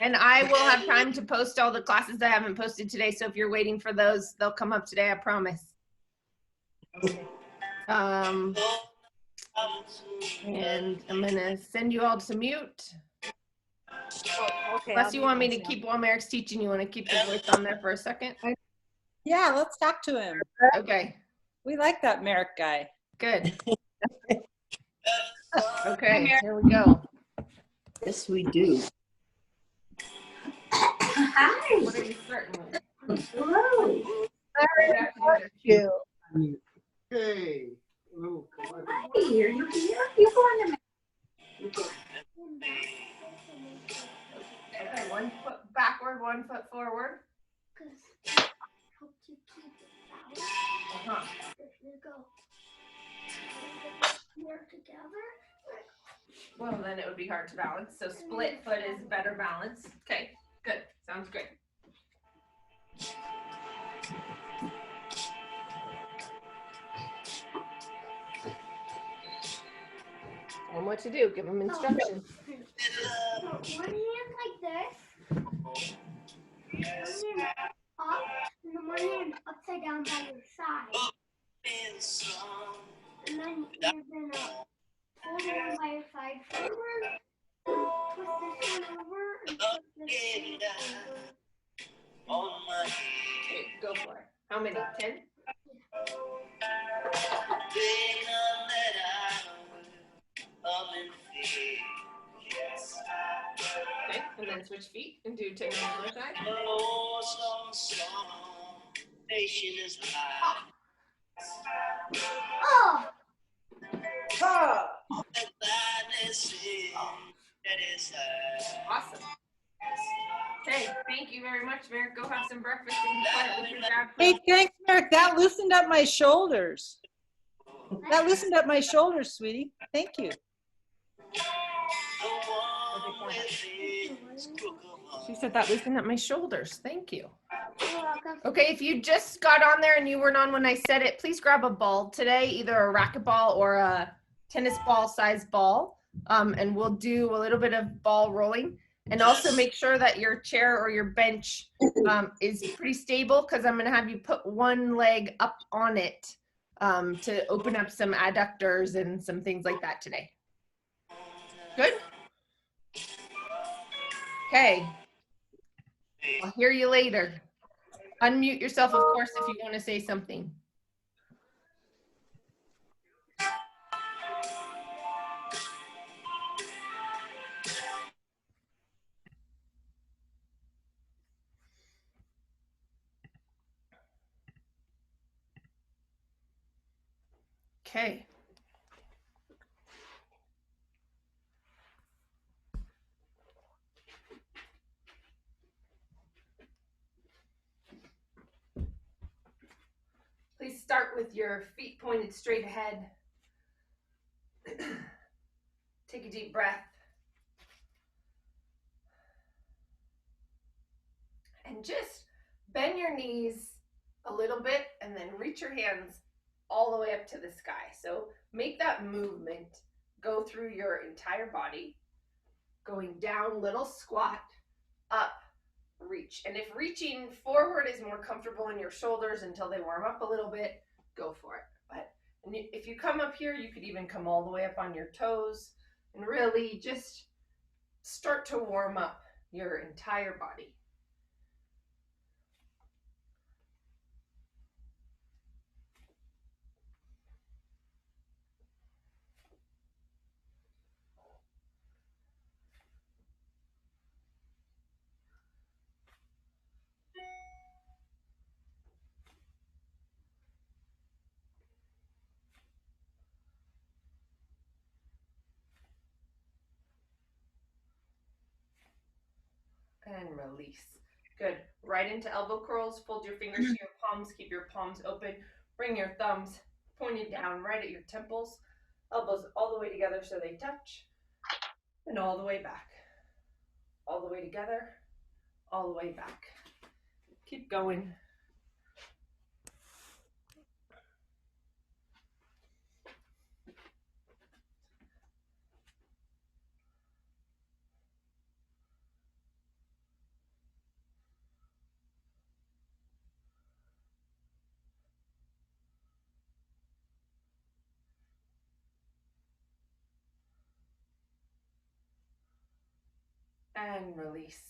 And I will have time to post all the classes I haven't posted today. So if you're waiting for those, they'll come up today, I promise. And I'm gonna send you all to mute. Okay. Unless you want me to keep, while Merrick's teaching, you want to keep the voice on there for a second? Yeah, let's talk to him. Okay. We like that Merrick guy. Good. Okay, here we go. Yes, we do. Hi. What are you starting with? Hello. You. Hey. Hi, are you here? You go on the Okay, 1 foot backward, 1 foot forward. Help you keep it balanced. If you go more together. Well, then it would be hard to balance. So split foot is better balance. Okay, good. Sounds great. And what to do? Give them instructions. One hand like this. One hand up, and then one hand upside down by your side. And then you're gonna hold one by your side forward, twist this one over, and twist this one over. Okay, go for it. How many? 10? Okay, and then switch feet and do 10 on the other side. Oh! Awesome. Okay, thank you very much, Merrick. Go have some breakfast and be quiet with your dad. Hey, thanks, Merrick. That loosened up my shoulders. That loosened up my shoulders, sweetie. Thank you. She said that loosened up my shoulders. Thank you. Okay, if you just got on there and you weren't on when I said it, please grab a ball today, either a racquetball or a tennis ball size ball. And we'll do a little bit of ball rolling. And also make sure that your chair or your bench is pretty stable, because I'm going to have you put one leg up on it to open up some adductors and some things like that today. Good? Okay. I'll hear you later. Unmute yourself, of course, if you want to say something. Okay. Please start with your feet pointed straight ahead. Take a deep breath. And just bend your knees a little bit and then reach your hands all the way up to the sky. So make that movement go through your entire body. Going down, little squat, up, reach. And if reaching forward is more comfortable in your shoulders until they warm up a little bit, go for it. But if you come up here, you could even come all the way up on your toes and really just start to warm up your entire body. And release. Good. Right into elbow curls. Fold your fingers to your palms. Keep your palms open. Bring your thumbs pointed down right at your temples. Elbows all the way together so they touch. And all the way back. All the way together. All the way back. Keep going. And release.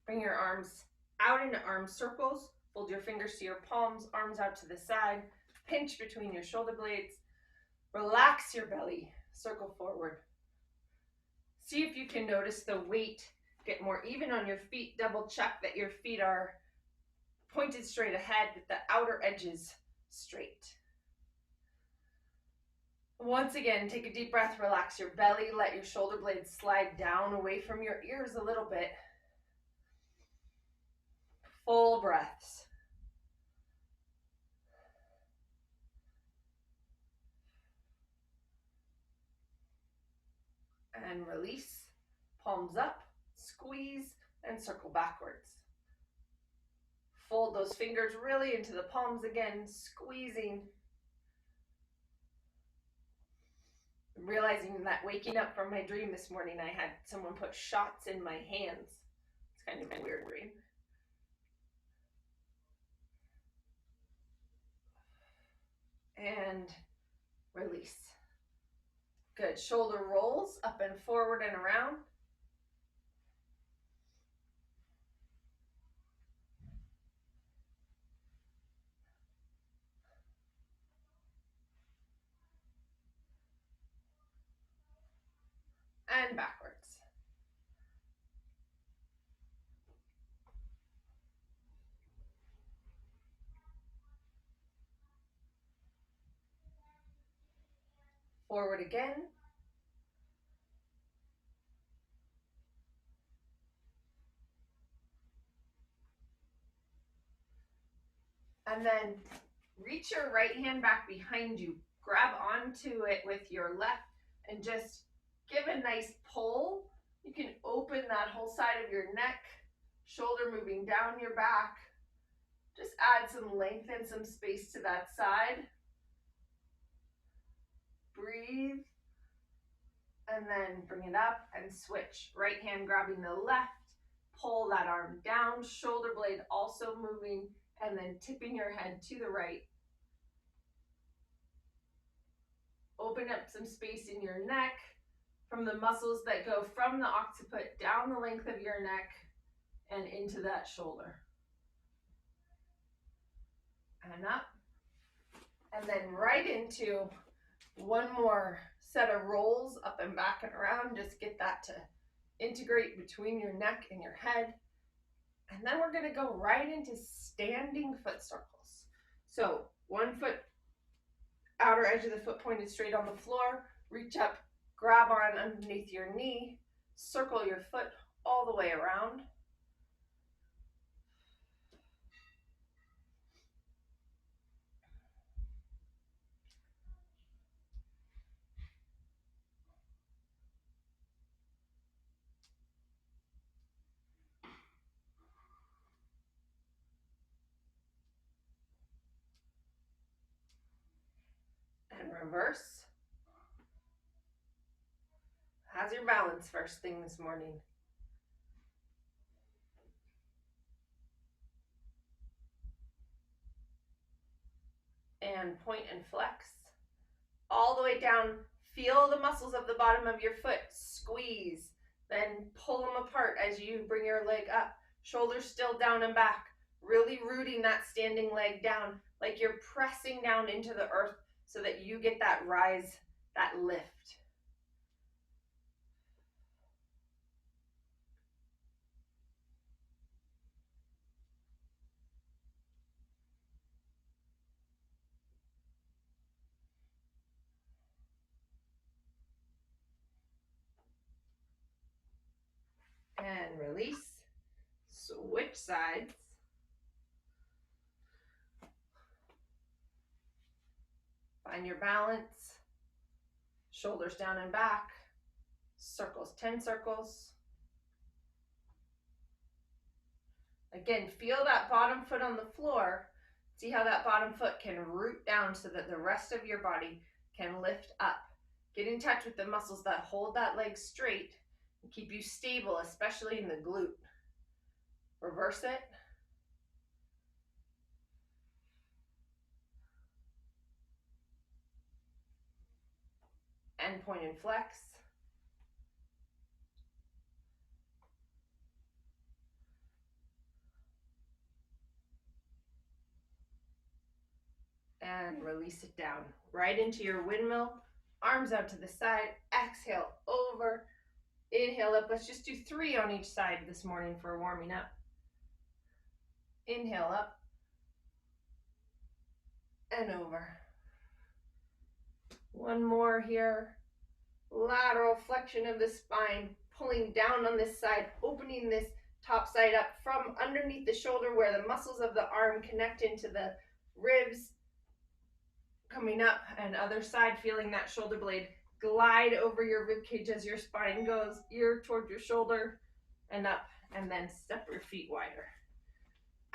Bring your arms out into arm circles. Fold your fingers to your palms, arms out to the side. Pinch between your shoulder blades. Relax your belly. Circle forward. See if you can notice the weight get more even on your feet. Double check that your feet are pointed straight ahead with the outer edges straight. Once again, take a deep breath, relax your belly, let your shoulder blades slide down away from your ears a little bit. Full breaths. And release, palms up, squeeze, and circle backwards. Fold those fingers really into the palms again, squeezing. Realizing that waking up from my dream this morning, I had someone put shots in my hands. It's kind of a weird dream. And release. Good. Shoulder rolls up and forward and around. And backwards. Forward again. And then reach your right hand back behind you. Grab onto it with your left and just give a nice pull. You can open that whole side of your neck, shoulder moving down your back. Just add some length and some space to that side. Breathe. And then bring it up and switch. Right hand grabbing the left. Pull that arm down, shoulder blade also moving, and then tipping your head to the right. Open up some space in your neck from the muscles that go from the occiput down the length of your neck and into that shoulder. And up. And then right into one more set of rolls up and back and around. Just get that to integrate between your neck and your head. And then we're going to go right into standing foot circles. So one foot, outer edge of the foot pointed straight on the floor. Reach up, grab on underneath your knee. Circle your foot all the way around. And reverse. How's your balance first thing this morning? And point and flex. All the way down. Feel the muscles of the bottom of your foot. Squeeze. Then pull them apart as you bring your leg up. Shoulders still down and back. Really rooting that standing leg down like you're pressing down into the earth so that you get that rise, that lift. And release. Switch sides. Find your balance. Shoulders down and back. Circles, 10 circles. Again, feel that bottom foot on the floor. See how that bottom foot can root down so that the rest of your body can lift up. Get in touch with the muscles that hold that leg straight and keep you stable, especially in the glute. Reverse it. And point and flex. And release it down right into your windmill. Arms out to the side. Exhale over. Inhale up. Let's just do 3 on each side this morning for warming up. Inhale up and over. One more here. Lateral flexion of the spine, pulling down on this side, opening this top side up from underneath the shoulder where the muscles of the arm connect into the ribs. Coming up, and other side, feeling that shoulder blade glide over your rib cage as your spine goes ear toward your shoulder and up, and then step your feet wider.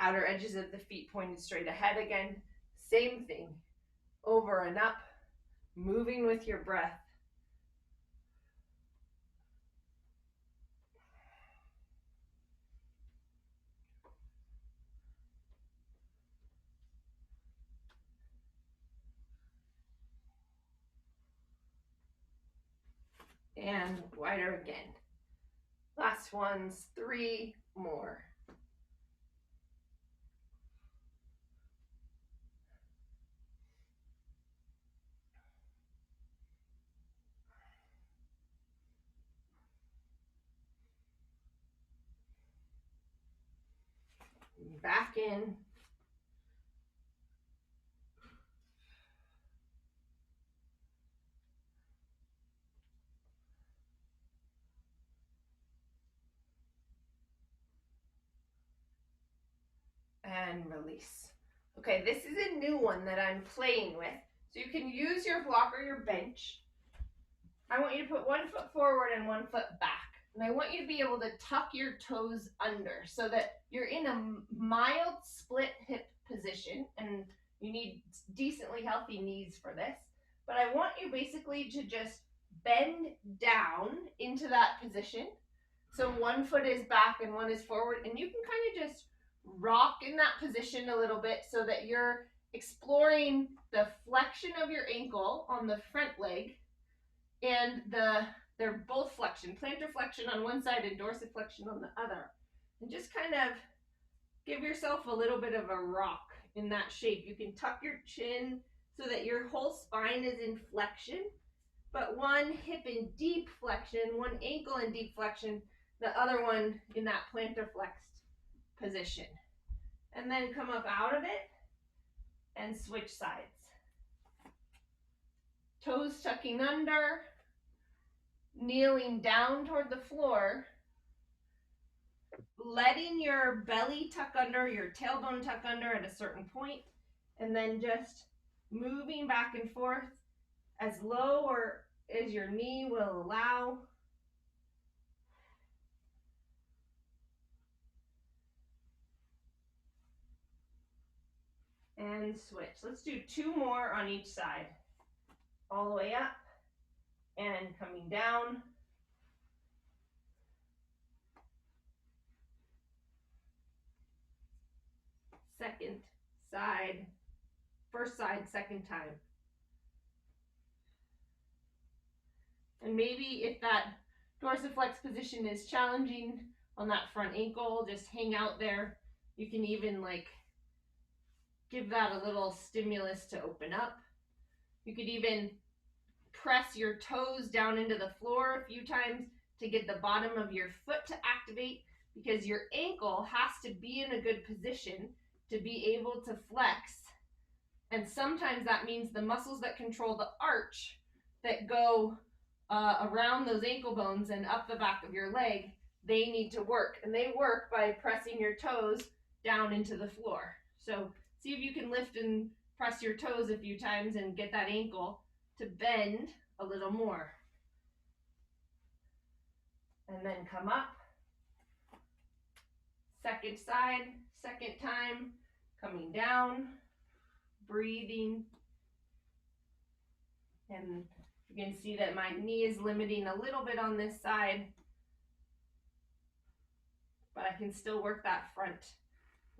Outer edges of the feet pointed straight ahead again. Same thing, over and up, moving with your breath. And wider again. Last ones, 3 more. Back in. And release. Okay, this is a new one that I'm playing with. So you can use your block or your bench. I want you to put 1 foot forward and 1 foot back. And I want you to be able to tuck your toes under so that you're in a mild split hip position, and you need decently healthy knees for this. But I want you basically to just bend down into that position. So 1 foot is back and 1 is forward, and you can kind of just rock in that position a little bit so that you're exploring the flexion of your ankle on the front leg, and they're both flexion, plantar flexion on one side and dorsiflexion on the other. And just kind of give yourself a little bit of a rock in that shape. You can tuck your chin so that your whole spine is in flexion, but one hip in deep flexion, one ankle in deep flexion, the other one in that plantar flexed position. And then come up out of it and switch sides. Toes tucking under, kneeling down toward the floor, letting your belly tuck under, your tailbone tuck under at a certain point, and then just moving back and forth as low or as your knee will allow. And switch. Let's do 2 more on each side. All the way up and coming down. Second side, first side, second time. And maybe if that dorsiflex position is challenging on that front ankle, just hang out there. You can even give that a little stimulus to open up. You could even press your toes down into the floor a few times to get the bottom of your foot to activate, because your ankle has to be in a good position to be able to flex. And sometimes that means the muscles that control the arch that go around those ankle bones and up the back of your leg, they need to work. And they work by pressing your toes down into the floor. So see if you can lift and press your toes a few times and get that ankle to bend a little more. And then come up. Second side, second time, coming down, breathing. And you can see that my knee is limiting a little bit on this side, but I can still work that front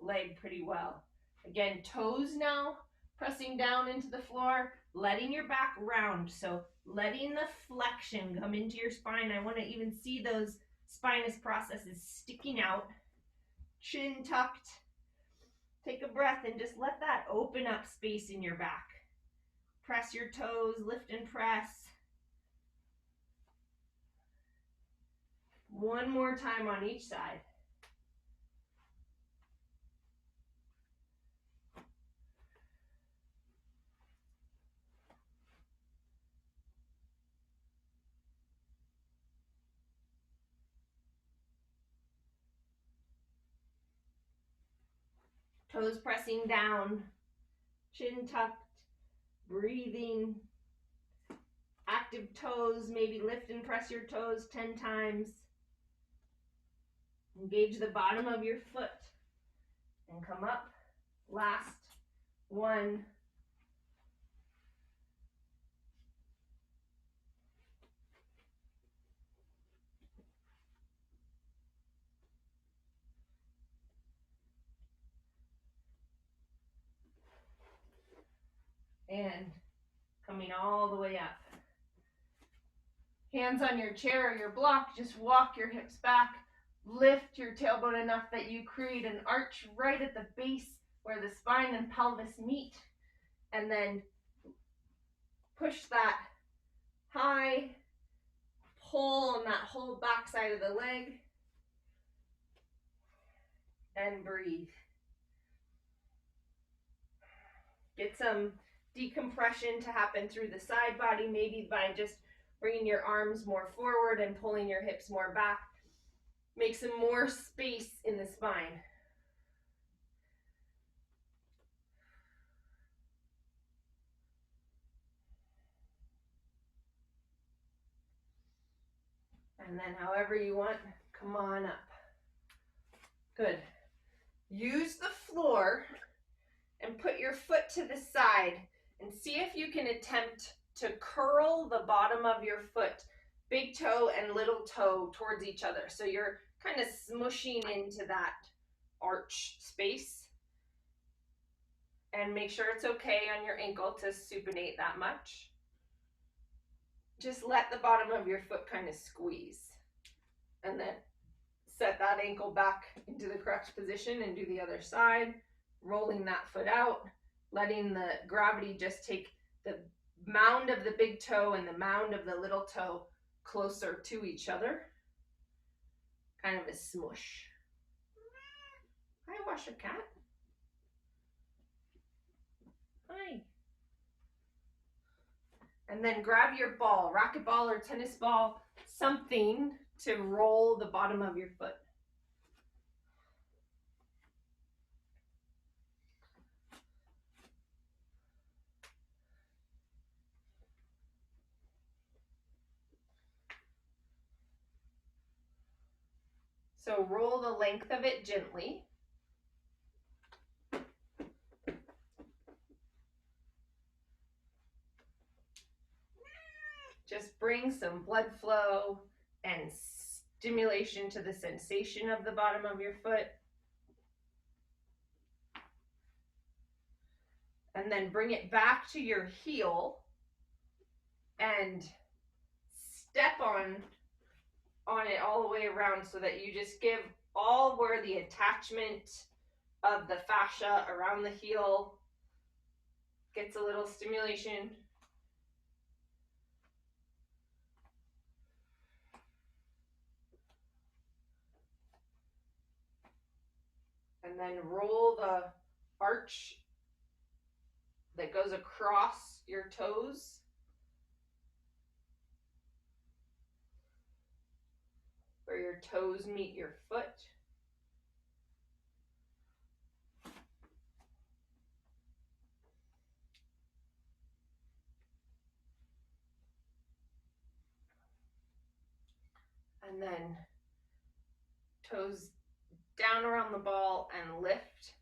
leg pretty well. Again, toes now, pressing down into the floor, letting your back round. So letting the flexion come into your spine. I want to even see those spinous processes sticking out. Chin tucked. Take a breath and just let that open up space in your back. press your toes, lift and press. One more time on each side. Toes pressing down, chin tucked, breathing. Active toes, maybe lift and press your toes 10 times. Engage the bottom of your foot and come up. Last one. And coming all the way up. Hands on your chair or your block, just walk your hips back. Lift your tailbone enough that you create an arch right at the base where the spine and pelvis meet. And then push that high, pull on that whole back side of the leg. And breathe. Get some decompression to happen through the side body, maybe by just bringing your arms more forward and pulling your hips more back. Make some more space in the spine. And then however you want, come on up. Good. Use the floor and put your foot to the side and see if you can attempt to curl the bottom of your foot, big toe and little toe, towards each other. So you're kind of smushing into that arch space. And make sure it's okay on your ankle to supinate that much. Just let the bottom of your foot kind of squeeze. And then set that ankle back into the correct position and do the other side. Rolling that foot out, letting the gravity just take the mound of the big toe and the mound of the little toe closer to each other. Kind of a smush. Hi, Washer Cat. Hi. And then grab your ball, racquetball or tennis ball, something to roll the bottom of your foot. So roll the length of it gently. Just bring some blood flow and stimulation to the sensation of the bottom of your foot. And then bring it back to your heel and step on it all the way around so that you just give all where the attachment of the fascia around the heel gets a little stimulation. And then roll the arch that goes across your toes. Where your toes meet your foot. And then toes down around the ball and lift,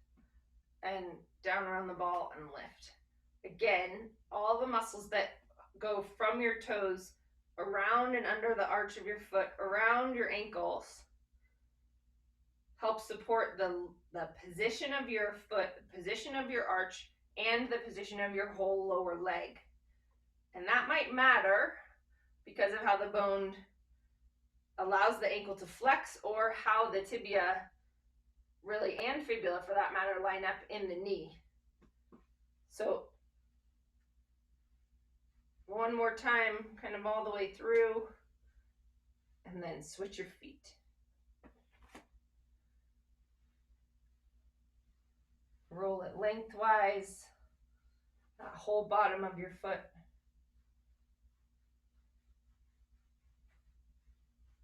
and down around the ball and lift. Again, all the muscles that go from your toes around and under the arch of your foot, around your ankles, help support the position of your foot, the position of your arch, and the position of your whole lower leg. And that might matter because of how the bone allows the ankle to flex, or how the tibia, really, and fibula for that matter, line up in the knee. So One more time, kind of all the way through, and then switch your feet. Roll it lengthwise, that whole bottom of your foot.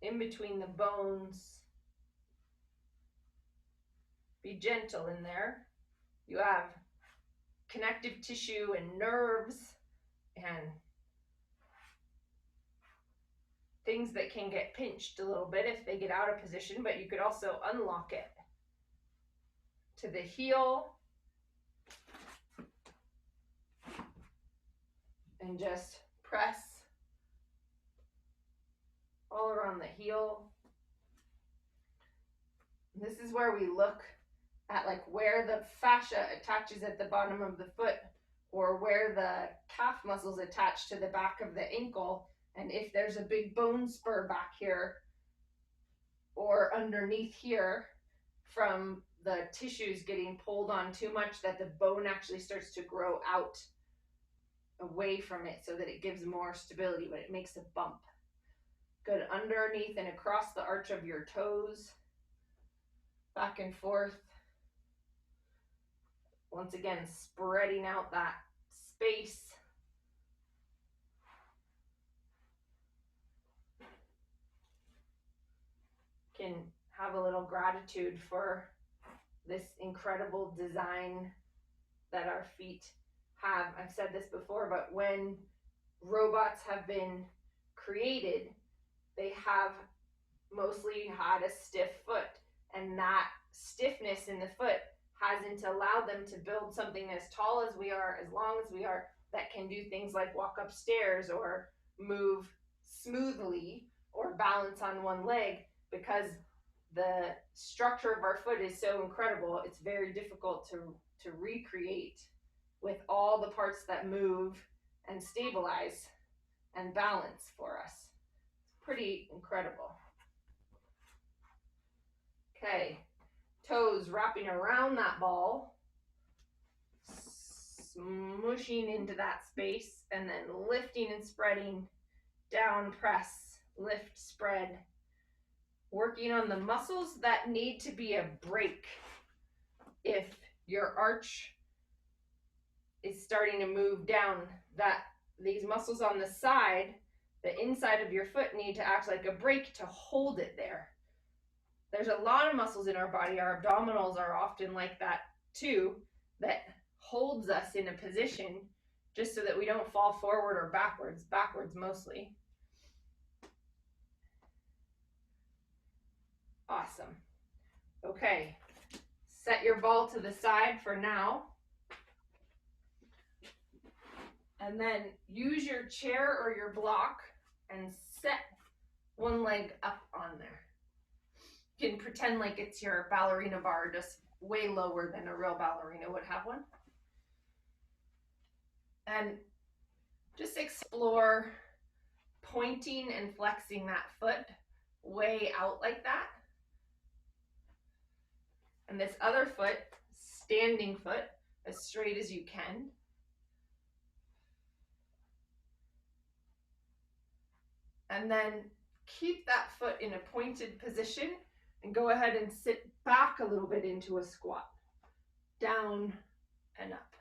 In between the bones. Be gentle in there. You have connective tissue and nerves and things that can get pinched a little bit if they get out of position, but you could also unlock it to the heel and just press all around the heel. This is where we look at like where the fascia attaches at the bottom of the foot or where the calf muscles attach to the back of the ankle, and if there's a big bone spur back here or underneath here from the tissues getting pulled on too much that the bone actually starts to grow out away from it so that it gives more stability, but it makes a bump. Good, underneath and across the arch of your toes, back and forth. Once again, spreading out that space. Can have a little gratitude for this incredible design that our feet have. I've said this before, but when robots have been created, they have mostly had a stiff foot, and that stiffness in the foot hasn't allowed them to build something as tall as we are, as long as we are, that can do things like walk upstairs or move smoothly or balance on one leg, because the structure of our foot is so incredible. It's very difficult to recreate with all the parts that move and stabilize and balance for us. It's pretty incredible. Okay, toes wrapping around that ball, smushing into that space, and then lifting and spreading, down, press, lift, spread. Working on the muscles that need to be a break. If your arch is starting to move down, that these muscles on the side, the inside of your foot, need to act like a brake to hold it there. There's a lot of muscles in our body, our abdominals are often like that too, that holds us in a position just so that we don't fall forward or backwards mostly. Awesome. Okay, set your ball to the side for now. And then use your chair or your block and set one leg up on there. You can pretend like it's your ballerina bar, just way lower than a real ballerina would have one. And just explore pointing and flexing that foot way out like that. And this other foot, standing foot, as straight as you can. And then keep that foot in a pointed position and go ahead and sit back a little bit into a squat. Down and up.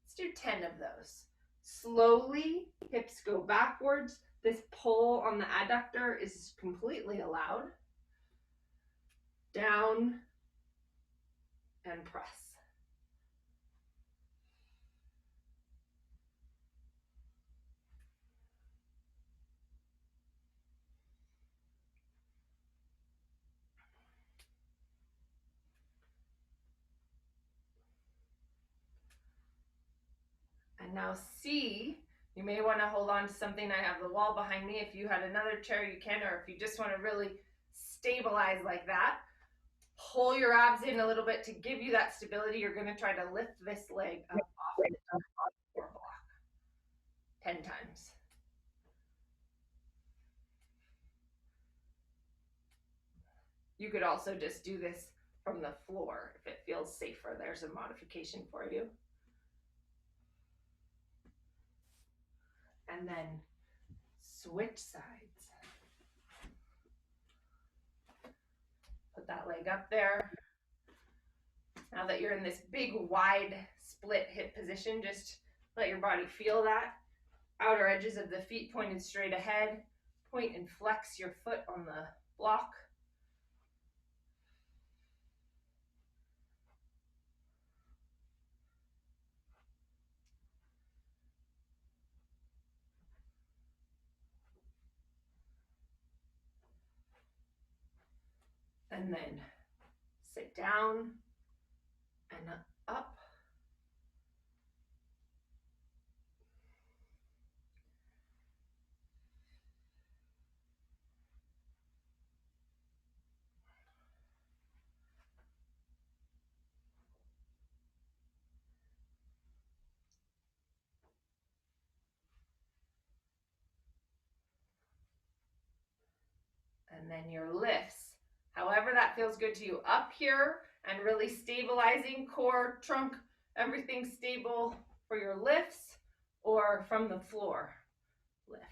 Let's do 10 of those. Slowly, hips go backwards. This pull on the adductor is completely allowed. Down and press. And now C, you may want to hold on to something. I have the wall behind me. If you had another chair, you can, or if you just want to really stabilize like that, pull your abs in a little bit to give you that stability. You're going to try to lift this leg up off the floor block 10 times. You could also just do this from the floor if it feels safer. There's a modification for you. and then switch sides. Put that leg up there. Now that you're in this big wide split hip position, just let your body feel that. Outer edges of the feet pointed straight ahead. Point and flex your foot on the block. And then sit down and up. And then your lifts. However that feels good to you. Up here and really stabilizing core, trunk, everything stable for your lifts, or from the floor lift.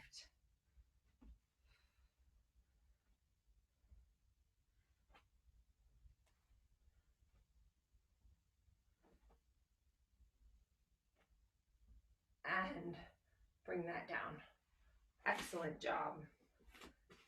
And bring that down. Excellent job.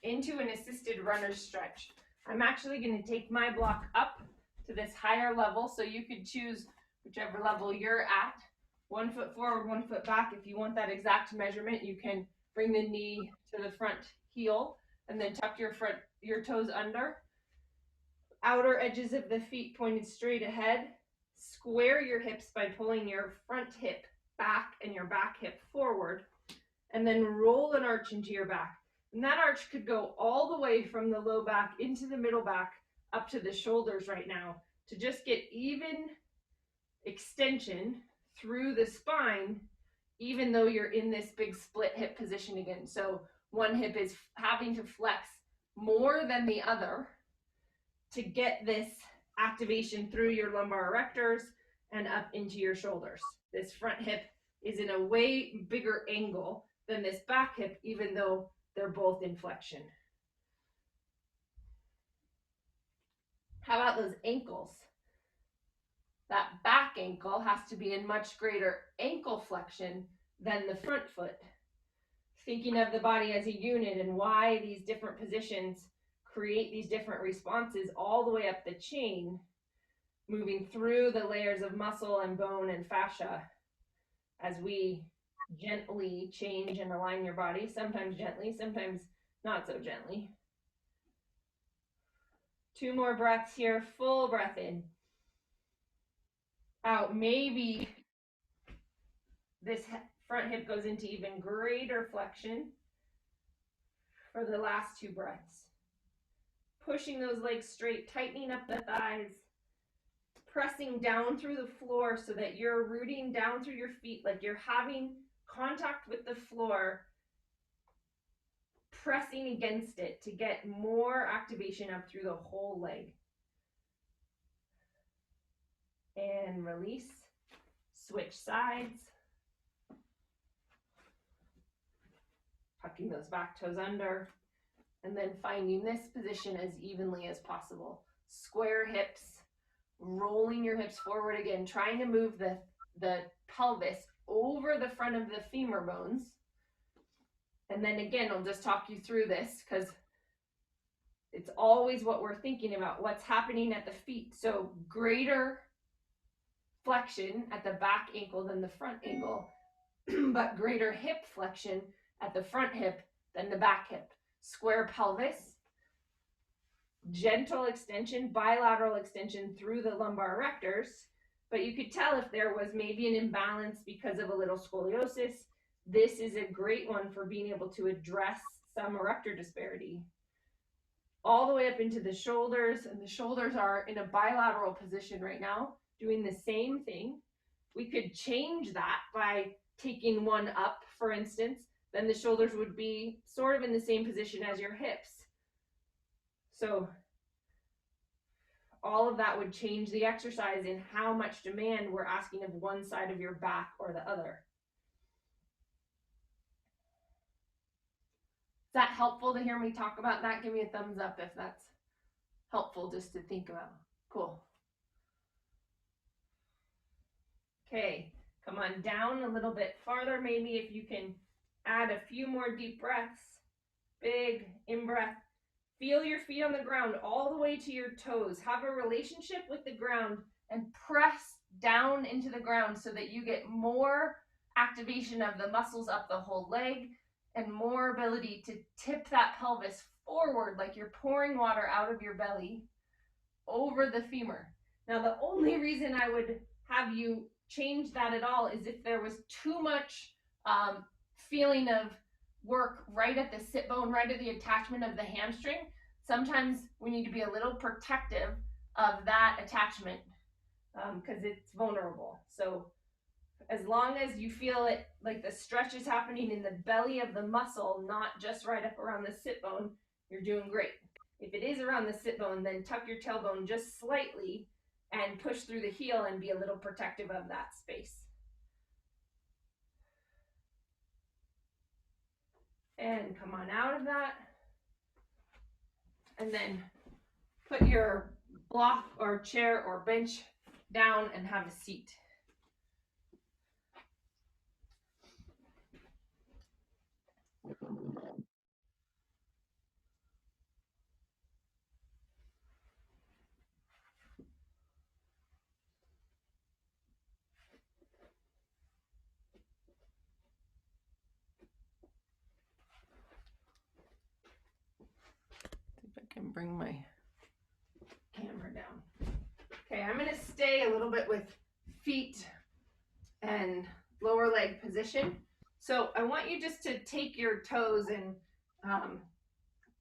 Into an assisted runner's stretch. I'm actually going to take my block up to this higher level, so you could choose whichever level you're at. 1 foot forward, 1 foot back. If you want that exact measurement, you can bring the knee to the front heel and then tuck your toes under. Outer edges of the feet pointed straight ahead. Square your hips by pulling your front hip back and your back hip forward, and then roll an arch into your back. And that arch could go all the way from the low back into the middle back up to the shoulders right now, to just get even extension through the spine, even though you're in this big split hip position again. So one hip is having to flex more than the other to get this activation through your lumbar erectors and up into your shoulders. This front hip is in a way bigger angle than this back hip, even though they're both in flexion. How about those ankles? That back ankle has to be in much greater ankle flexion than the front foot. Thinking of the body as a unit and why these different positions create these different responses all the way up the chain, moving through the layers of muscle and bone and fascia as we gently change and align your body, sometimes gently, sometimes not so gently. 2 more breaths here, full breath in. Out, maybe this front hip goes into even greater flexion for the last 2 breaths. Pushing those legs straight, tightening up the thighs, pressing down through the floor so that you're rooting down through your feet, like you're having contact with the floor, pressing against it to get more activation up through the whole leg. And release, switch sides. Tucking those back toes under, and then finding this position as evenly as possible. Square hips, rolling your hips forward again, trying to move the pelvis over the front of the femur bones. And then again, I'll just talk you through this because it's always what we're thinking about, what's happening at the feet. So greater flexion at the back ankle than the front ankle, but greater hip flexion at the front hip than the back hip. Square pelvis, gentle extension, bilateral extension through the lumbar erectors, but you could tell if there was maybe an imbalance because of a little scoliosis. This is a great one for being able to address some erector disparity. All the way up into the shoulders, and the shoulders are in a bilateral position right now, doing the same thing. We could change that by taking one up, for instance, then the shoulders would be sort of in the same position as your hips. So all of that would change the exercise in how much demand we're asking of one side of your back or the other. that helpful to hear me talk about that? Give me a thumbs up if that's helpful just to think about. Cool. Okay, come on down a little bit farther. Maybe if you can add a few more deep breaths. Big in-breath. Feel your feet on the ground all the way to your toes. Have a relationship with the ground and press down into the ground so that you get more activation of the muscles up the whole leg and more ability to tip that pelvis forward like you're pouring water out of your belly over the femur. Now, the only reason I would have you change that at all is if there was too much feeling of work right at the sit bone, right at the attachment of the hamstring. Sometimes we need to be a little protective of that attachment because it's vulnerable. So as long as you feel it, like the stretch is happening in the belly of the muscle, not just right up around the sit bone, you're doing great. If it is around the sit bone, then tuck your tailbone just slightly and push through the heel and be a little protective of that space. And come on out of that. And then put your block or chair or bench down and have a seat. See if I can bring my camera down. Okay, I'm going to stay a little bit with feet and lower leg position. So I want you just to take your toes and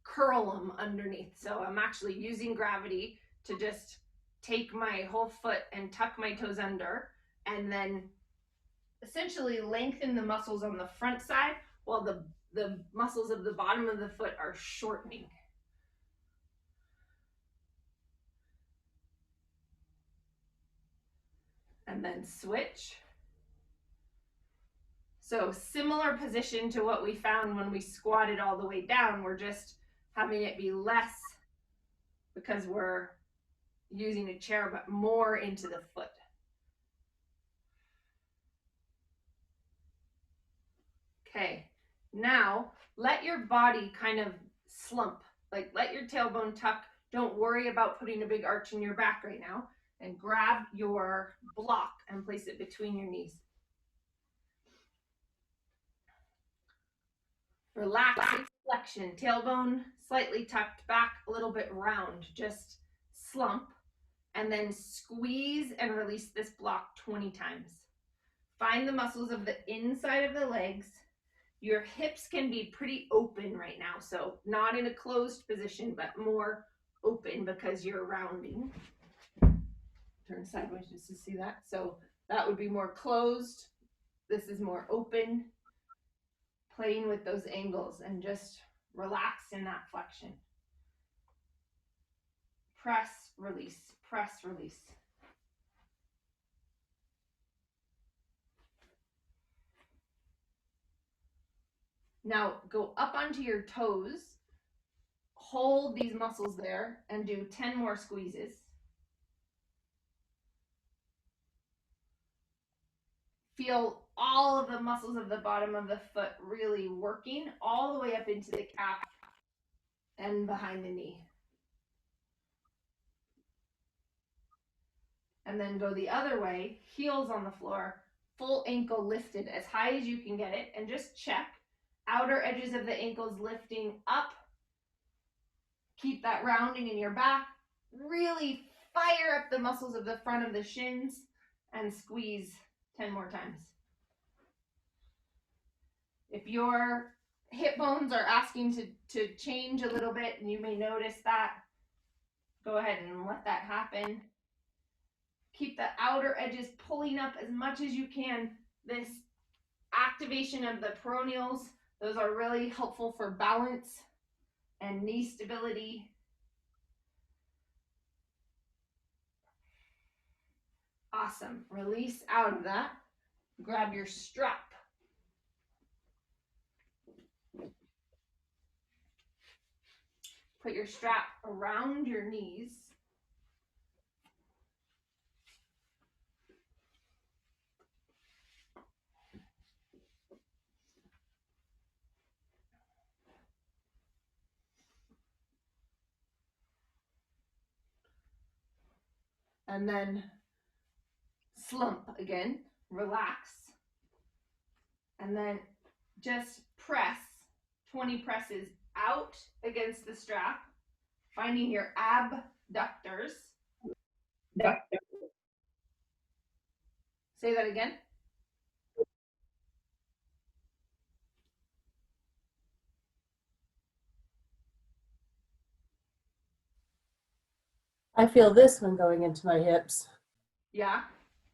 curl them underneath. So I'm actually using gravity to just take my whole foot and tuck my toes under and then essentially lengthen the muscles on the front side while the muscles of the bottom of the foot are shortening. And then switch. So similar position to what we found when we squatted all the way down. We're just having it be less because we're using a chair, but more into the foot. Okay, now let your body kind of slump, like let your tailbone tuck. Don't worry about putting a big arch in your back right now, and grab your block and place it between your knees. Relax flexion, tailbone slightly tucked back, a little bit round, just slump, and then squeeze and release this block 20 times. Find the muscles of the inside of the legs. Your hips can be pretty open right now, so not in a closed position, but more open because you're rounding. Turn sideways just to see that. So that would be more closed. This is more open. Playing with those angles and just relax in that flexion. Press, release, press, release. Now go up onto your toes, hold these muscles there and do 10 more squeezes. Feel all of the muscles of the bottom of the foot really working all the way up into the calf and behind the knee. And then go the other way, heels on the floor, full ankle lifted as high as you can get it, and just check. Outer edges of the ankles lifting up. Keep that rounding in your back. Really fire up the muscles of the front of the shins and squeeze 10 more times. If your hip bones are asking to change a little bit, and you may notice that, go ahead and let that happen. Keep the outer edges pulling up as much as you can. This activation of the peroneals, those are really helpful for balance and knee stability. Awesome. Release out of that. Grab your strap. Put your strap around your knees. And then slump again, relax. And then just press 20 presses out against the strap, finding your abductors. Say that again. I feel this one going into my hips. Yeah,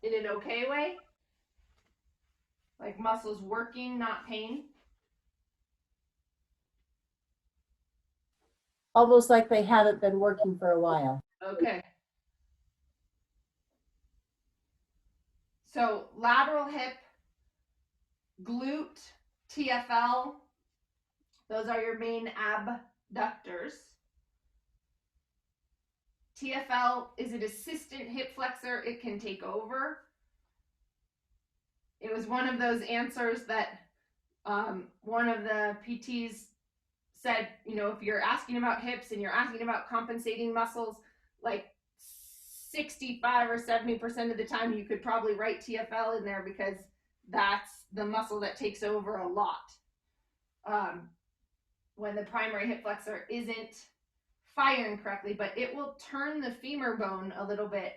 in an okay way. Like muscles working, not pain. Almost like they haven't been working for a while. Okay. So lateral hip, glute, TFL, those are your main abductors. TFL is an assistant hip flexor. It can take over. It was one of those answers that one of the PTs said, you know, if you're asking about hips and you're asking about compensating muscles, like 65 or 70% of the time you could probably write TFL in there because that's the muscle that takes over a lot. When the primary hip flexor isn't firing correctly, but it will turn the femur bone a little bit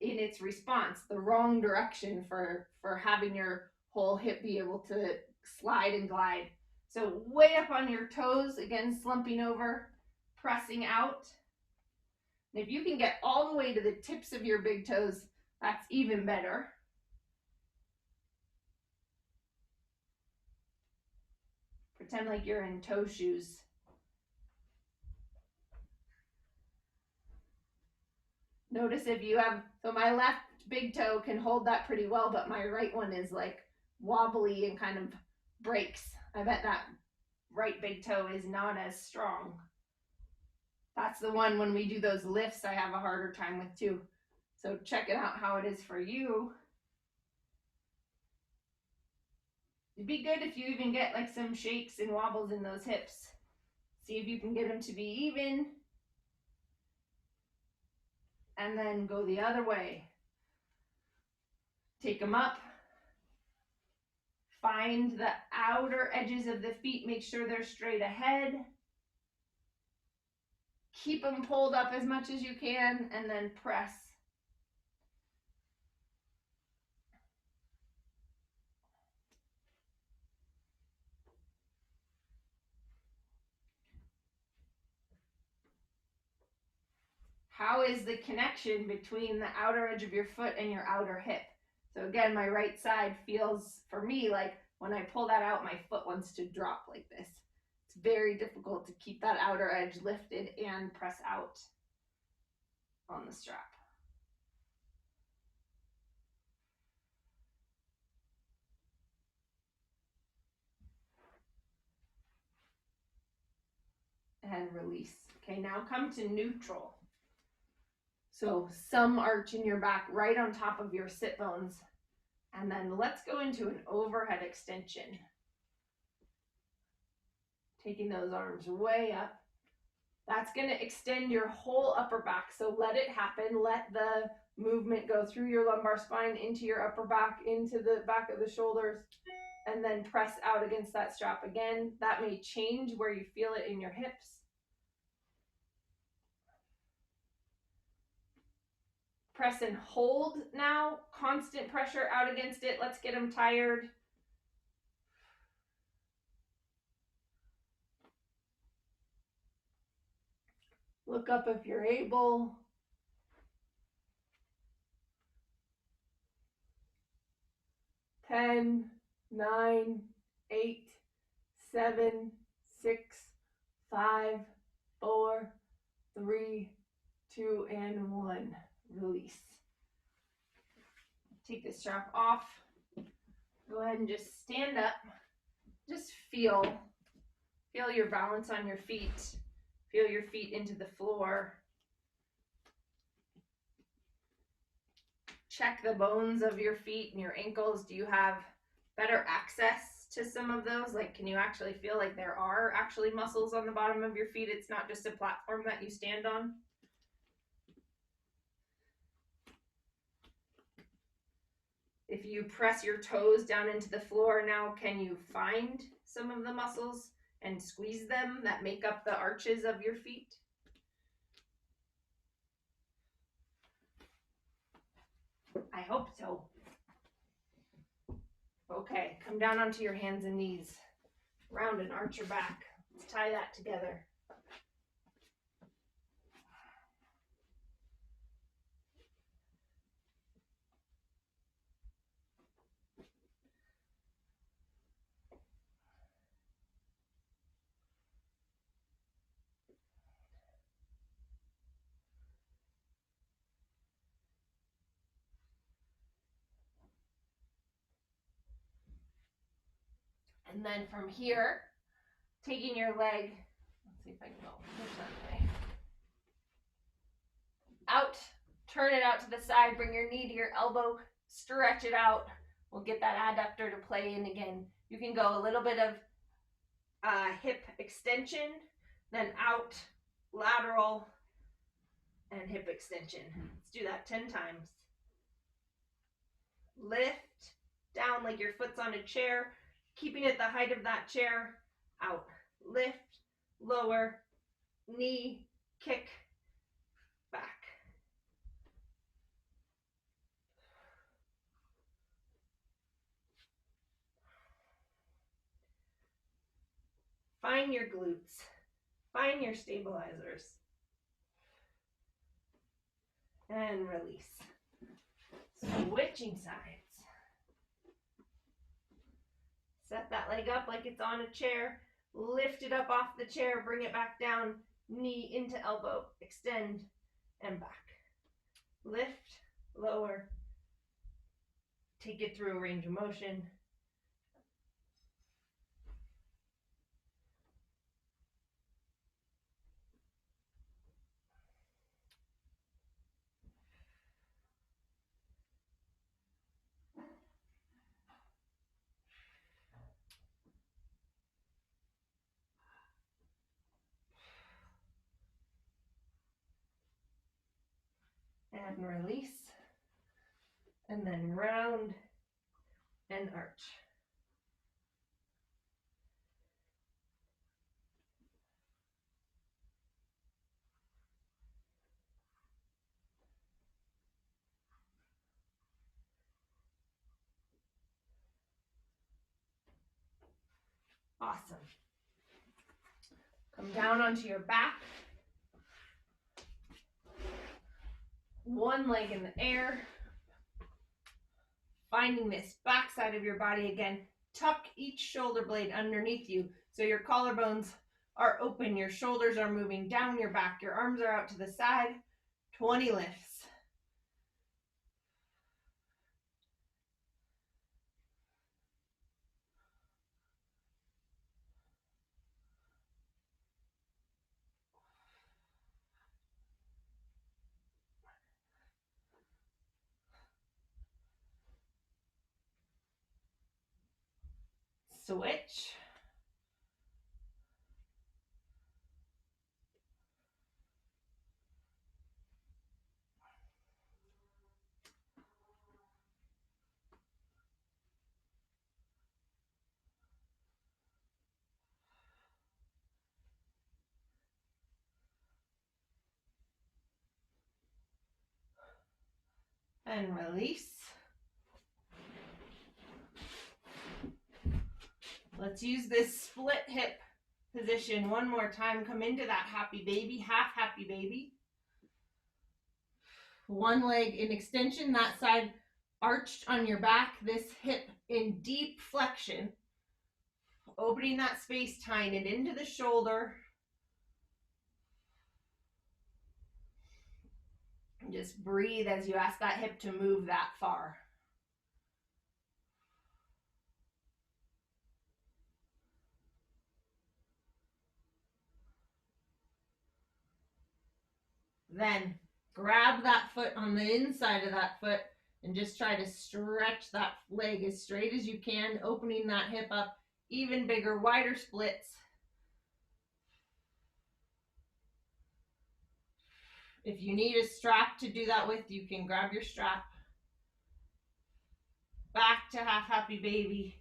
in its response, the wrong direction for having your whole hip be able to slide and glide. So way up on your toes, again, slumping over, pressing out. And if you can get all the way to the tips of your big toes, that's even better. Pretend like you're in toe shoes. Notice if you have, so my left big toe can hold that pretty well, but my right one is like wobbly and kind of breaks. I bet that right big toe is not as strong. That's the one when we do those lifts I have a harder time with too. So check it out how it is for you. It'd be good if you even get like some shakes and wobbles in those hips. See if you can get them to be even. And then go the other way. Take them up. Find the outer edges of the feet. Make sure they're straight ahead. Keep them pulled up as much as you can and then press. How is the connection between the outer edge of your foot and your outer hip? So again, my right side feels, for me, like when I pull that out, my foot wants to drop like this. It's very difficult to keep that outer edge lifted and press out on the strap. And release. Okay, now come to neutral. So some arch in your back right on top of your sit bones. And then let's go into an overhead extension. Taking those arms way up. That's going to extend your whole upper back. So let it happen. Let the movement go through your lumbar spine, into your upper back, into the back of the shoulders, and then press out against that strap again. That may change where you feel it in your hips. Press and hold now. Constant pressure out against it. Let's get them tired. Look up if you're able. Ten, 9, 8, 7, 6, 5, 4, 3, 2, and 1. Release. Take the strap off. Go ahead and just stand up. Just feel your balance on your feet. Feel your feet into the floor. Check the bones of your feet and your ankles. Do you have better access to some of those? Like, can you actually feel like there are actually muscles on the bottom of your feet? It's not just a platform that you stand on. If you press your toes down into the floor now, can you find some of the muscles and squeeze them that make up the arches of your feet? I hope so. Okay, come down onto your hands and knees. Round and arch your back. Let's tie that together. And then from here, taking your leg, let's see if I can go push that way. Out, turn it out to the side, bring your knee to your elbow, stretch it out. We'll get that adductor to play in again. You can go a little bit of hip extension, then out, lateral, and hip extension. Let's do that 10 times. Lift, down like your foot's on a chair, keeping it the height of that chair, out. Lift, lower, knee, kick, back. Find your glutes. Find your stabilizers. And release. Switching sides. Set that leg up like it's on a chair. Lift it up off the chair. Bring it back down. Knee into elbow. Extend and back. Lift, lower. Take it through a range of motion. And release, and then round and arch. Awesome. Come down onto your back. One leg in the air. Finding this back side of your body again. Tuck each shoulder blade underneath you so your collarbones are open. Your shoulders are moving down your back. Your arms are out to the side. 20 lifts. Switch. And release. Let's use this split hip position one more time. Come into that happy baby, half happy baby. One leg in extension, that side arched on your back, this hip in deep flexion. Opening that space, tying it into the shoulder. And just breathe as you ask that hip to move that far. Then grab that foot on the inside of that foot and just try to stretch that leg as straight as you can, opening that hip up, even bigger, wider splits. If you need a strap to do that with, you can grab your strap. Back to half happy baby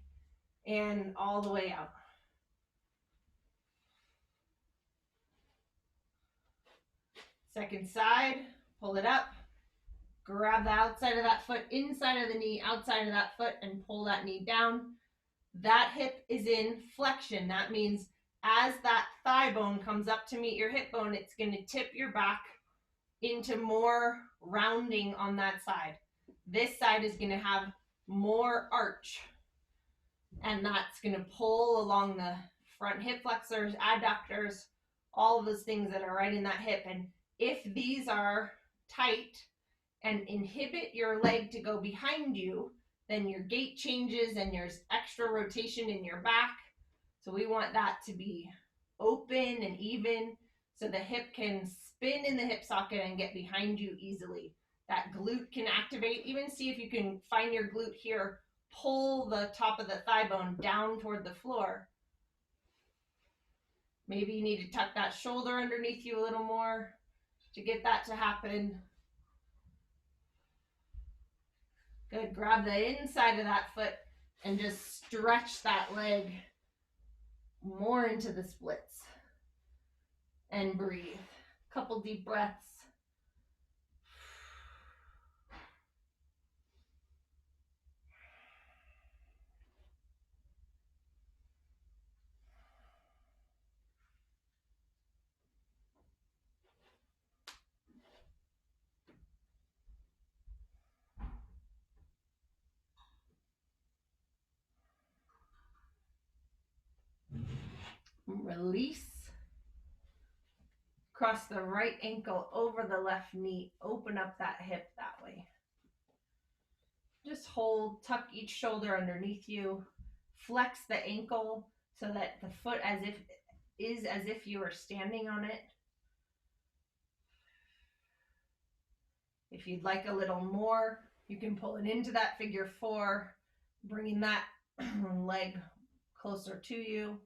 and all the way out. Second side, pull it up, grab the outside of that foot, inside of the knee, outside of that foot, and pull that knee down. That hip is in flexion. That means as that thigh bone comes up to meet your hip bone, it's going to tip your back into more rounding on that side. This side is going to have more arch, and that's going to pull along the front hip flexors, adductors, all of those things that are right in that hip. And if these are tight and inhibit your leg to go behind you, then your gait changes and there's extra rotation in your back. So we want that to be open and even so the hip can spin in the hip socket and get behind you easily. That glute can activate. Even see if you can find your glute here. Pull the top of the thigh bone down toward the floor. Maybe you need to tuck that shoulder underneath you a little more to get that to happen. Good. Grab the inside of that foot and just stretch that leg more into the splits. And breathe. Couple deep breaths. Release. Cross the right ankle over the left knee. Open up that hip that way. Just hold, tuck each shoulder underneath you. Flex the ankle so that the foot is as if you are standing on it. If you'd like a little more, you can pull it into that figure four, bringing that leg closer to you.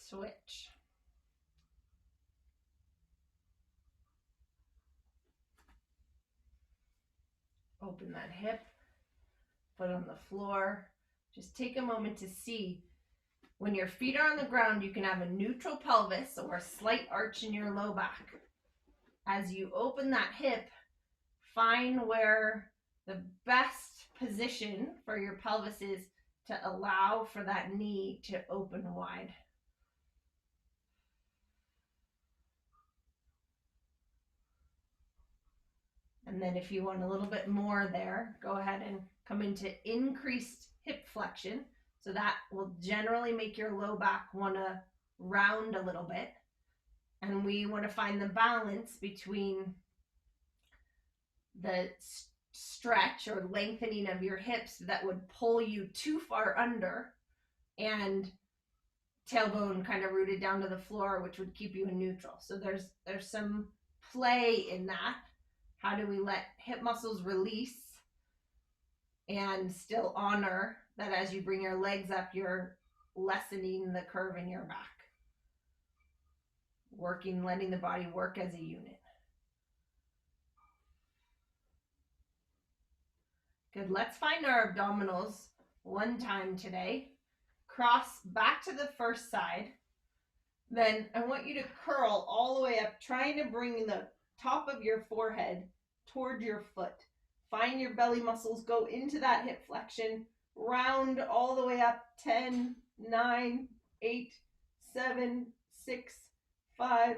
Switch. Open that hip, foot on the floor. Just take a moment to see when your feet are on the ground, you can have a neutral pelvis or a slight arch in your low back. As you open that hip, find where the best position for your pelvis is to allow for that knee to open wide. And then if you want a little bit more there, go ahead and come into increased hip flexion. So that will generally make your low back want to round a little bit. And we want to find the balance between the stretch or lengthening of your hips that would pull you too far under and tailbone kind of rooted down to the floor, which would keep you in neutral. So there's some play in that. How do we let hip muscles release and still honor that as you bring your legs up, you're lessening the curve in your back? Working, letting the body work as a unit. Good, let's find our abdominals one time today. Cross back to the first side. Then I want you to curl all the way up, trying to bring the top of your forehead toward your foot. Find your belly muscles, go into that hip flexion, round all the way up. 10, 9, 8, 7, 6, 5,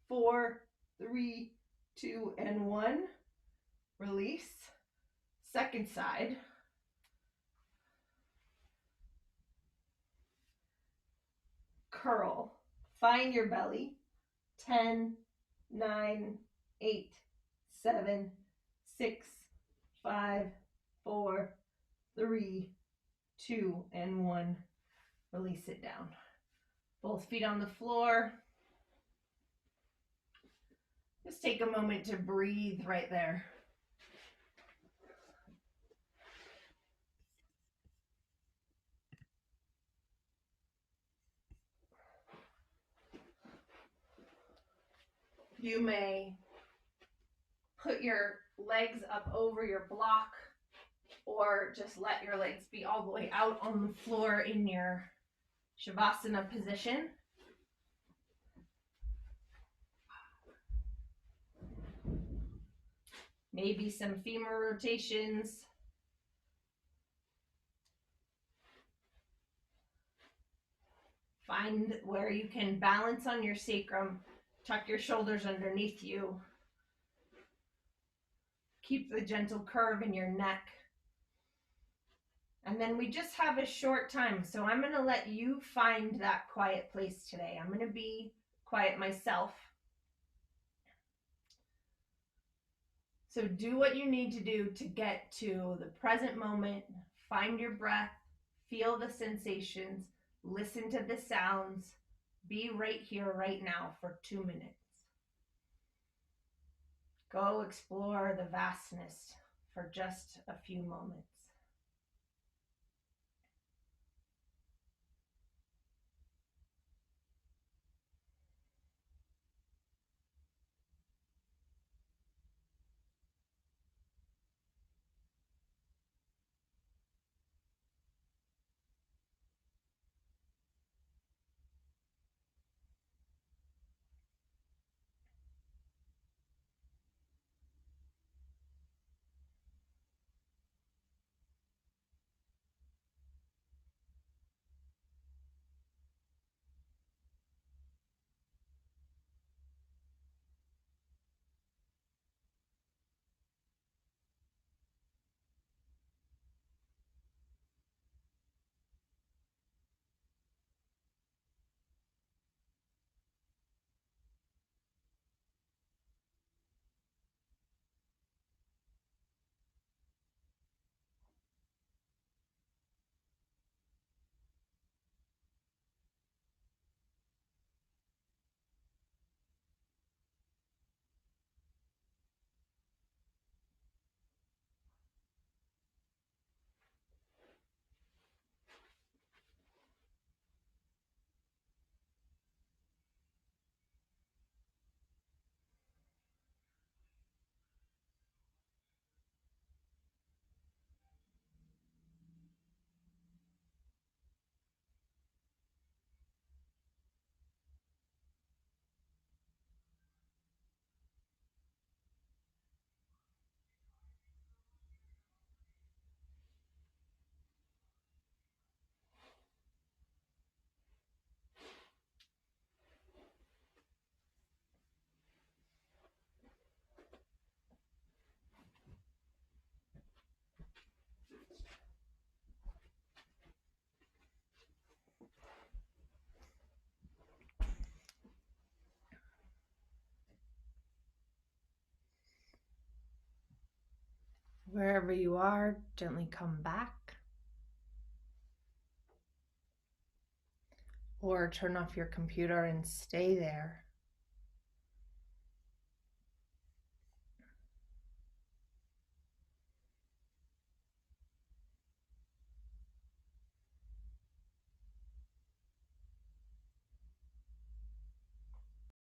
4, 3, 2, and 1. Release. Second side. curl. Find your belly. 10, 9, 8, 7, 6, 5, 4, 3, 2, and 1. Release it down. Both feet on the floor. Just take a moment to breathe right there. You may put your legs up over your block or just let your legs be all the way out on the floor in your Shavasana position. Maybe some femur rotations. Find where you can balance on your sacrum. Tuck your shoulders underneath you. Keep the gentle curve in your neck. And then we just have a short time, so I'm going to let you find that quiet place today. I'm going to be quiet myself. So do what you need to do to get to the present moment. Find your breath, feel the sensations, listen to the sounds. Be right here, right now for 2 minutes. Go explore the vastness for just a few moments. Wherever you are, gently come back. Or turn off your computer and stay there.